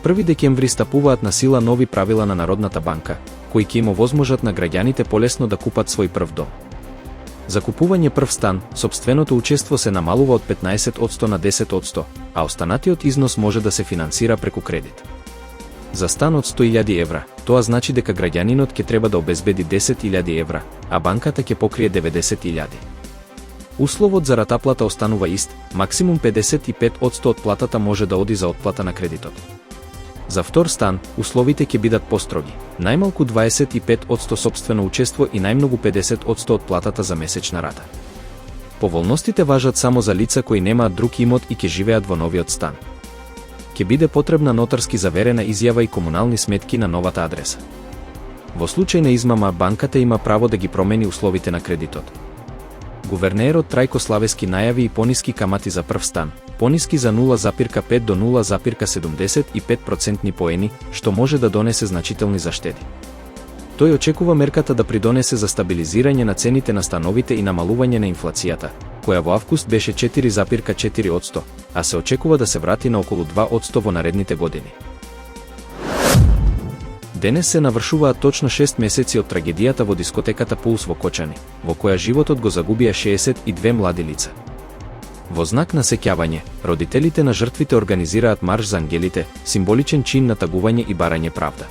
1 декември стапуваат на сила нови правила на Народната банка, кои ќе им овозможат на граѓаните полесно да купат свој прв дом. За купување прв стан, сопственото учество се намалува од 15% на 10%, а останатиот износ може да се финансира преку кредит. За стан од 100.000 евра, тоа значи дека граѓанинот ќе треба да обезбеди 10.000 евра, а банката ќе покрие 90.000. Условот за ратаплата останува ист, максимум 55% од платата може да оди за отплата на кредитот. За втор стан, условите ќе бидат построги, најмалку 25% сопствено учество и најмногу 50% од платата за месечна рата. Поволностите важат само за лица кои немаат друг имот и ќе живеат во новиот стан. Ќе биде потребна нотарски заверена изјава и комунални сметки на новата адреса. Во случај на измама, банката има право да ги промени условите на кредитот. Гувернерот Трајко Славески најави и пониски камати за прв стан, пониски за 0,5 до 0,75% поени, што може да донесе значителни заштеди. Тој очекува мерката да придонесе за стабилизирање на цените на становите и намалување на инфлацијата, која во август беше 4,4%, а се очекува да се врати на околу 2% во наредните години. Денес се навршуваат точно 6 месеци од трагедијата во дискотеката Пулс во Кочани, во која животот го загубија 62 млади лица. Во знак на сеќавање, родителите на жртвите организираат марш за ангелите, символичен чин на тагување и барање правда.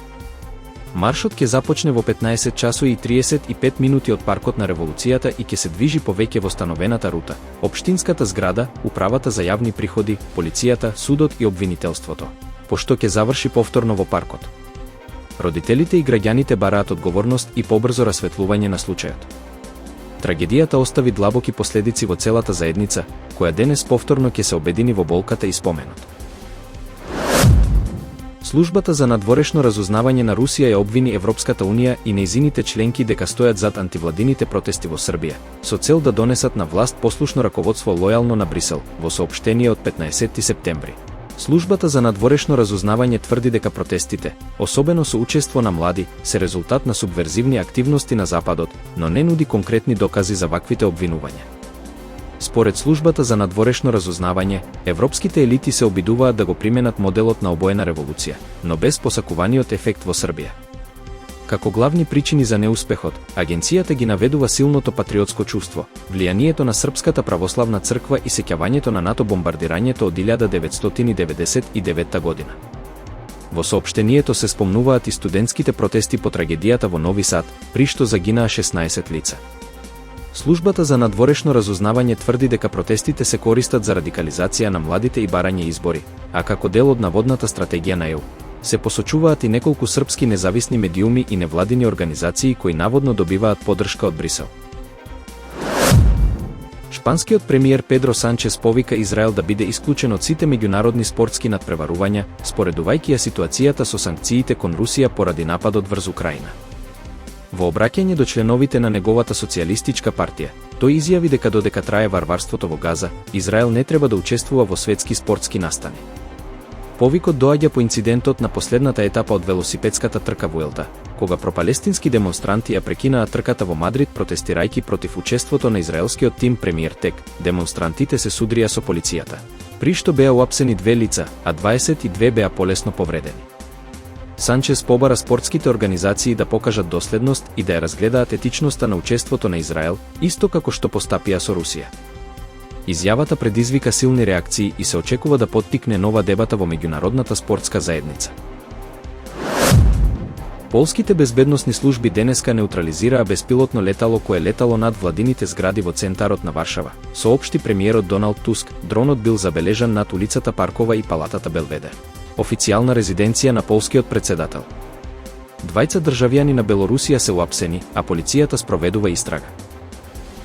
Маршот ќе започне во 15 часови и 35 минути од паркот на Револуцијата и ќе се движи повеќе во становената рута, општинската зграда, управата за јавни приходи, полицијата, судот и обвинителството, пошто ќе заврши повторно во паркот. Родителите и граѓаните бараат одговорност и побрзо расветлување на случајот. Трагедијата остави длабоки последици во целата заедница, која денес повторно ќе се обедини во болката и споменот. Службата за надворешно разузнавање на Русија ја обвини Европската унија и нејзините членки дека стојат зад антивладините протести во Србија, со цел да донесат на власт послушно раководство лојално на Брисел, во соопштение од 15 септември. Службата за надворешно разузнавање тврди дека протестите, особено со учество на млади, се резултат на субверзивни активности на Западот, но не нуди конкретни докази за ваквите обвинувања. Според службата за надворешно разузнавање, европските елити се обидуваат да го применат моделот на обоена револуција, но без посакуваниот ефект во Србија. Како главни причини за неуспехот, агенцијата ги наведува силното патриотско чувство, влијанието на Српската православна црква и сеќавањето на НАТО бомбардирањето од 1999 година. Во соопштението се спомнуваат и студентските протести по трагедијата во Нови Сад, при што загинаа 16 лица. Службата за надворешно разузнавање тврди дека протестите се користат за радикализација на младите и барање избори, а како дел од наводната стратегија на ЕУ. Се посочуваат и неколку српски независни медиуми и невладини организации кои наводно добиваат поддршка од Брисел. Шпанскиот премиер Педро Санчес повика Израел да биде исклучен од сите меѓународни спортски надпреварувања, споредувајќи ја ситуацијата со санкциите кон Русија поради нападот врз Украина. Во обраќање до членовите на неговата социјалистичка партија, тој изјави дека додека трае варварството во Газа, Израел не треба да учествува во светски спортски настани. Повикот доаѓа по инцидентот на последната етапа од велосипедската трка Вуелта, кога пропалестински демонстранти ја прекинаа трката во Мадрид протестирајќи против учеството на израелскиот тим Премиер Тек. Демонстрантите се судрија со полицијата, при што беа уапсени 2 лица, а 22 беа полесно повредени. Санчес побара спортските организации да покажат доследност и да ја разгледаат етичноста на учеството на Израел, исто како што постапија со Русија. Изјавата предизвика силни реакции и се очекува да поттикне нова дебата во меѓународната спортска заедница. Полските безбедносни служби денеска неутрализираа беспилотно летало кое летало над владините згради во центарот на Варшава, соопшти премиерот Доналд Туск. Дронот бил забележан над улицата Паркова и палатата Белведер, официјална резиденција на полскиот председател. Двајца државјани на Белорусија се уапсени, а полицијата спроведува истрага.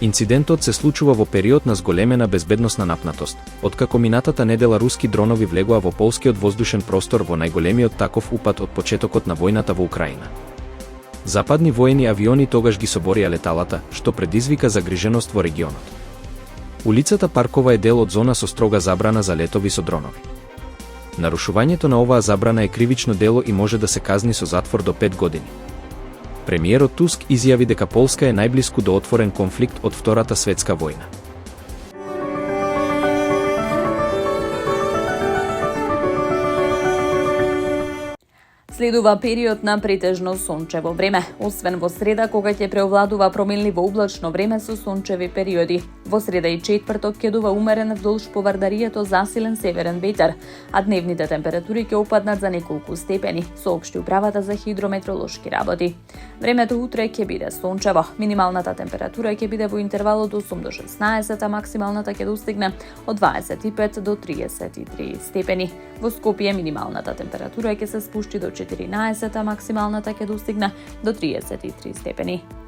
Инцидентот се случува во период на зголемена безбедносна напнатост, откако минатата недела руски дронови влегоа во полскиот воздушен простор во најголемиот таков упад од почетокот на војната во Украина. Западни воени авиони тогаш ги соборија леталата, што предизвика загриженост во регионот. Улицата Паркова е дел од зона со строга забрана за летови со дронови. Нарушувањето на оваа забрана е кривично дело и може да се казни со затвор до 5 години. Премиерот Туск изјави дека Полска е најблиску до отворен конфликт од Втората светска војна. Следува период на претежно сончево време, освен во среда кога ќе преовладува променливо облачно време со сончеви периоди. Во среда и четврток ќе дува умерен вдолж поврдарието засилен северен ветер, а дневните температури ќе опаднат за неколку степени, соопшти управата за хидрометролошки работи. Времето утре ќе биде сончево. Минималната температура ќе биде во интервал од 8 до 16, а максималната ќе достигне од 25 до 33 степени. Во Скопје минималната температура ќе се спушти до 14, а максималната ќе достигне до 33 степени.